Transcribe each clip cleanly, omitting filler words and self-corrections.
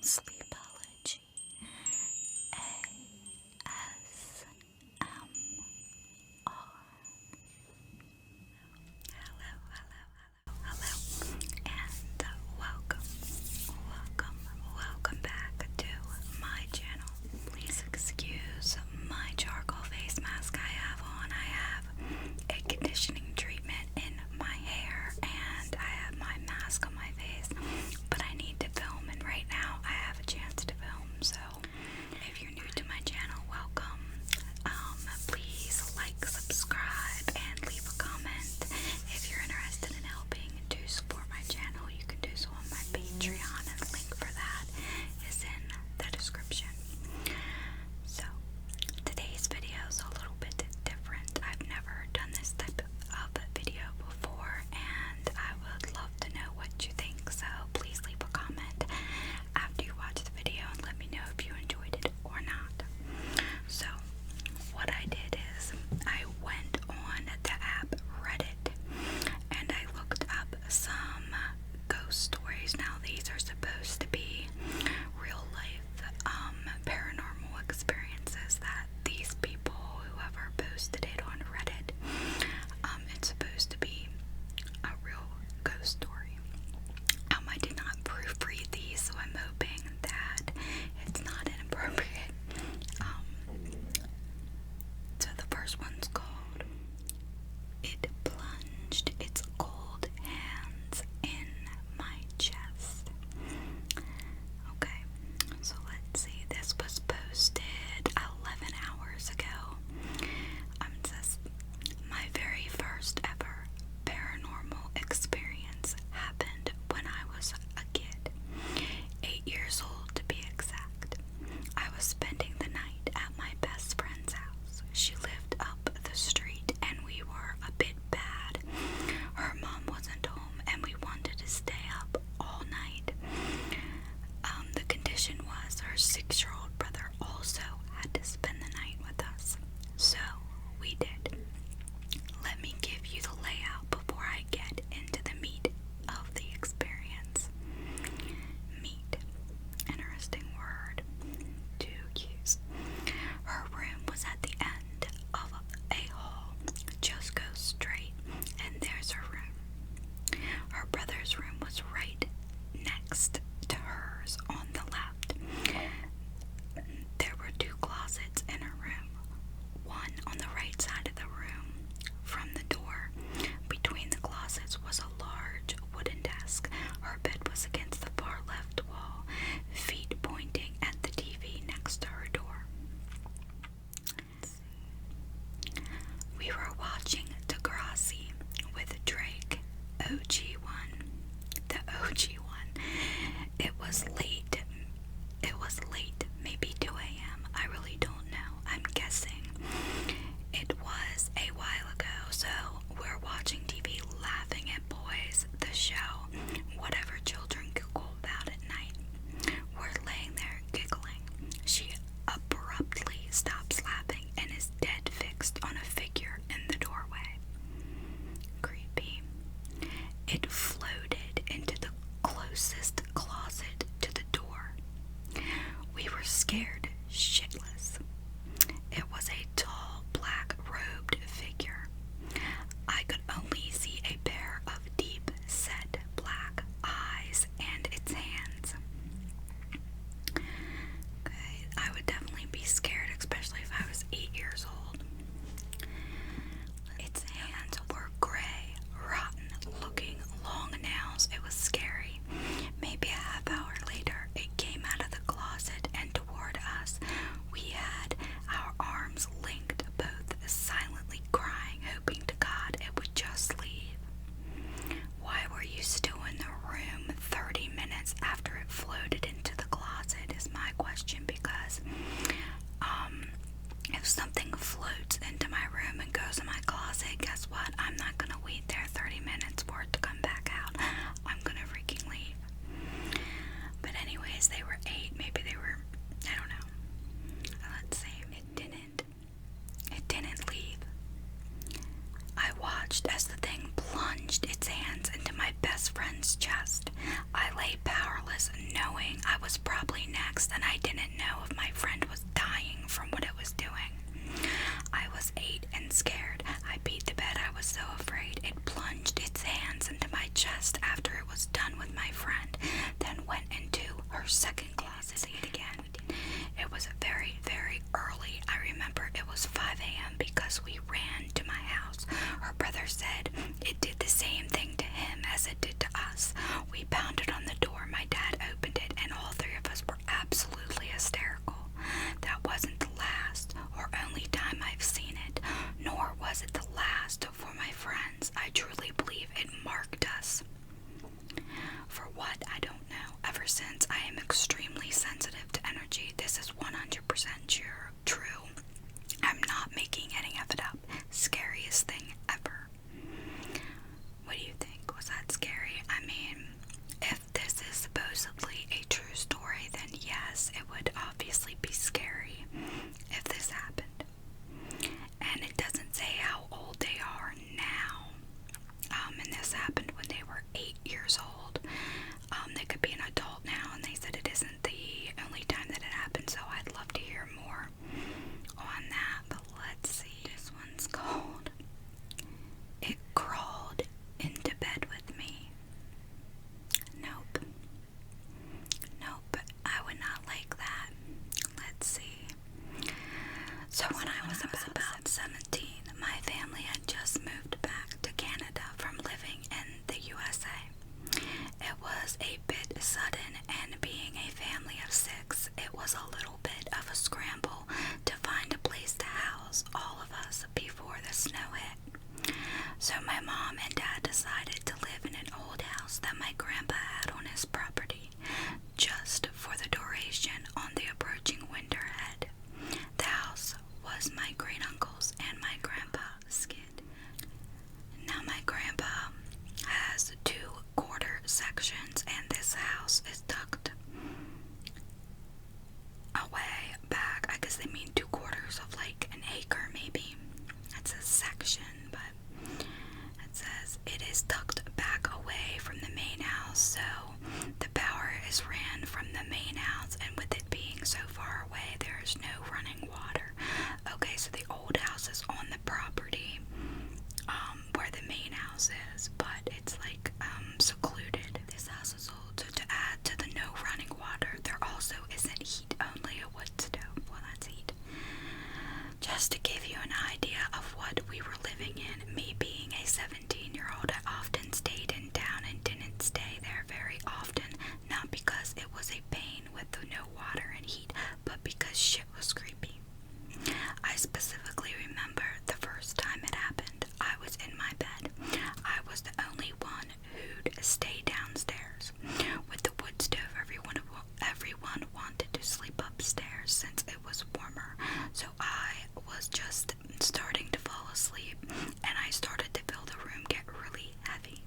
Sleepology ASMR. Hello, and welcome back to my channel. Please excuse my charcoal face mask I have on. I have a conditioning treatment in my hair, and I have my mask on my face, but I need to film, and right now I have a chance to film, so if you're new to my channel, welcome. Please like, subscribe, and leave a comment. If you're interested in helping to support my channel, you can do so on my Patreon, and the link for that is in the description. So, today's video is a little bit different. I've never done this type of video before, and I would love to know what you think, so please leave a comment after you watch the video and let me know if you enjoyed it or not. So, what I did is I went on the app Reddit and I looked up some ghost stories. Now, these are supposed to be real life paranormal experiences that these people, whoever posted it on Reddit, it's supposed to be a real ghost story. I did not proofread these, so I'm hoping that it's not inappropriate. So the first one's called "It Plunged Its Cold Hands in My Chest." Okay, so let's see. This was posted 11 hours ago. It says, "My very first ever paranormal experience happened when I was a kid, 8 years old to be exact. I was spending the night at my best friend's house. She lived up the street and we were a bit bad. Her mom wasn't home and we wanted to stay up all night. The condition was her 6-year-old brother also had to spend the night with us. So we did. Let me give you the layout before I get into the meat of the experience." Meat. Interesting word to use. Her room was at the end of a hall. Just go straight and there's her room. Her brother's room was right next to hers on the left. There were 2 closets in her room, one on the right side of the room. From the door between the closets was a large wooden desk. Her bed was against the far left wall, feet pointing at the TV next to her door. We were watching Degrassi with Drake, OG1. The OG1. It was late, maybe 2 a.m. I really don't know. I'm guessing it was a while ago, so we're watching TV laughing at Boys, the show, whatever children giggle about at night. We're laying there giggling. She abruptly stops laughing and is dead fixed on a figure in the doorway. Creepy. It floated into the closest closet to the door. We were scared shitless. It was a tall, black-robed figure. I could only see a pair of deep-set black eyes and its hands. Okay, I would definitely be scared, especially if I was 8 years old. Its hands were gray, rotten-looking, long nails. It was scary. Maybe a half hour later, it came out of the closet and toward us. We had our arms linked, both silently crying, hoping to God it would just leave. Why were you still in the room 30 minutes after it floated into the closet is my question, because if something floats into my room and goes in my closet, guess what? I'm not gonna wait there 30 minutes for it to come back out. I'm gonna freaking leave. But anyways, they were 8. Maybe they were, I don't know. Let's see. It didn't leave. I watched as the thing plunged its hands into my best friend's chest. I lay powerless was knowing I was probably next and I didn't know if my friend was dying from what it was doing. I was 8 and scared. I beat the bed. I was so afraid. It plunged its hands into my chest after it was done with my friend, then went into her second closet again. It was very, very early. I remember it was 5 a.m. because we ran to my house. Her brother said it did the same thing to him as it did to us. We pounded on the door. My dad opened it, and all 3 of us were absolutely hysterical. That wasn't the last or only time I've seen it, nor was it the last for my friends. I truly believe it marked us. For what, I don't know. Ever since, I am extremely sensitive to energy. This is 100% true. I'm not making any of it up. Scariest thing ever. What do you think? Was that scary? I mean, if this is supposedly a true story, then yes, it would obviously be scary if this happened. And it doesn't say how old they are now. And this happened when they were 8 years old. They could be an adult now, and they said it isn't the only time that it happened, so I'd love to hear more on that. But let's see. This one's called It Crawled into Bed with Me. Nope. Nope. I would not like that. Let's see. So when I was about 17, my family had just moved back to Canada from living in the USA. It was a bit sudden, and being a family of 6, it was a little bit of a scramble to find a place to house all of us before the snow hit. So my mom and dad decided to live in an old house that my grandpa had on his property, just for the duration on the approaching winter ahead. The house was my great uncle's and my grandpa's kid. Now my grandpa has 2 quarter sections, and this house is tucked away back. I guess they mean 2 quarters of like an acre maybe. It's a section, but it says it is tucked back away from the main house, so the power is ran from the main house, and with it being so far away, there is no running water. Okay, so the old house is on the property where the main house is, but it's like secluded. This house is old, so to add to the no running water, there also isn't heat, only a wood stove. Well, that's heat. Just to give you an idea of what we were living in, me being a 17-year-old, I often stayed in town and didn't stay there very often, not because it was a pain with the no water and heat, but because shit was creepy. I specifically remember the first time it happened. I was in my bed. I was the only one who'd stay downstairs. With the wood stove, everyone wanted to sleep upstairs since it was warmer. So I was just starting to fall asleep, and I started to feel the room get really heavy.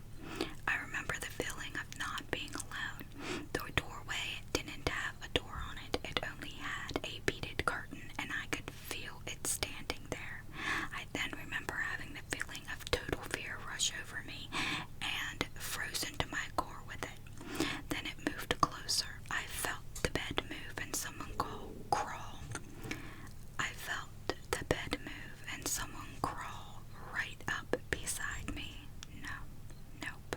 I remember the feeling of not being alone. The doorway didn't have a door on it. It only had a beaded curtain, and I could feel it standing there. I then remember having the feeling of total fear rush over me and frozen to my core with it. Then it moved closer. I felt the bed move and someone crawl. I felt the bed move and someone crawl right up beside me. No, nope.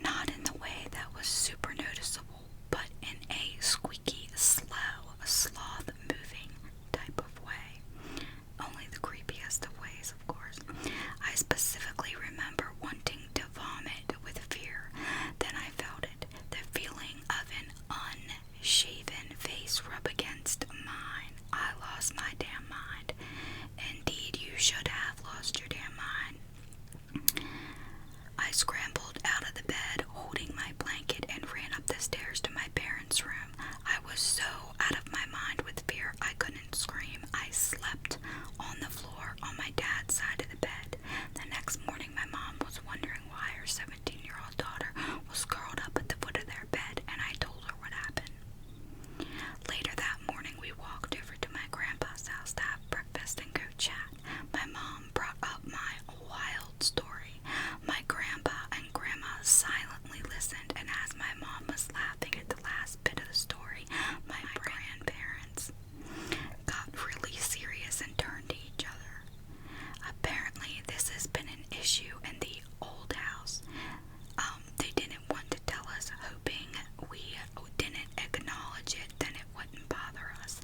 Not in the way that was super noticeable, but in a squeaky, slow, sloth moving type of way. Only the creepiest of ways, of course. I specifically remember wanting to vomit with fear. Then I felt it, the feeling of an unshaven face rub against mine. I lost my damn mind. Indeed, you should have lost your damn mind. I scrambled out of the bed, holding my blanket, and ran up the stairs to my parents' room. I was so out of my mind with fear I couldn't scream. I slept on the floor on my dad's side of the bed. The next morning, my mom was wondering why her 17-year-old daughter was curled up at the foot of their bed, and I told her what happened. Later that morning, we walked over to my grandpa's house to have breakfast and go chat. My mom brought up my wild story. My grandpa and grandma silently listened and as my mom was laughing at the last bit of the story, my grandparents got really serious and turned to each other. Apparently, this has been an issue in the old house. They didn't want to tell us, hoping we didn't acknowledge it, then it wouldn't bother us.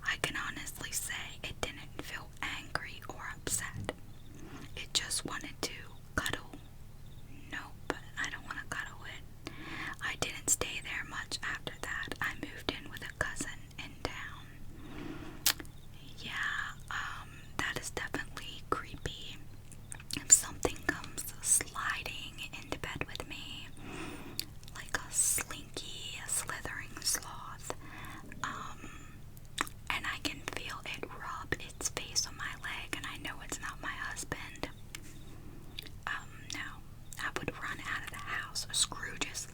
I can honestly say it didn't feel angry or upset. It just wanted to cuddle. Nope, I don't want to cuddle it. I didn't stay there much after that. I moved in with a cousin in town. Yeah, that is definitely creepy. If something comes sliding into bed with me, like a slinky, slithering sloth, and I can feel it rub its face on my leg, and I know it's not my husband, no, I would run out of the house. Scrooge's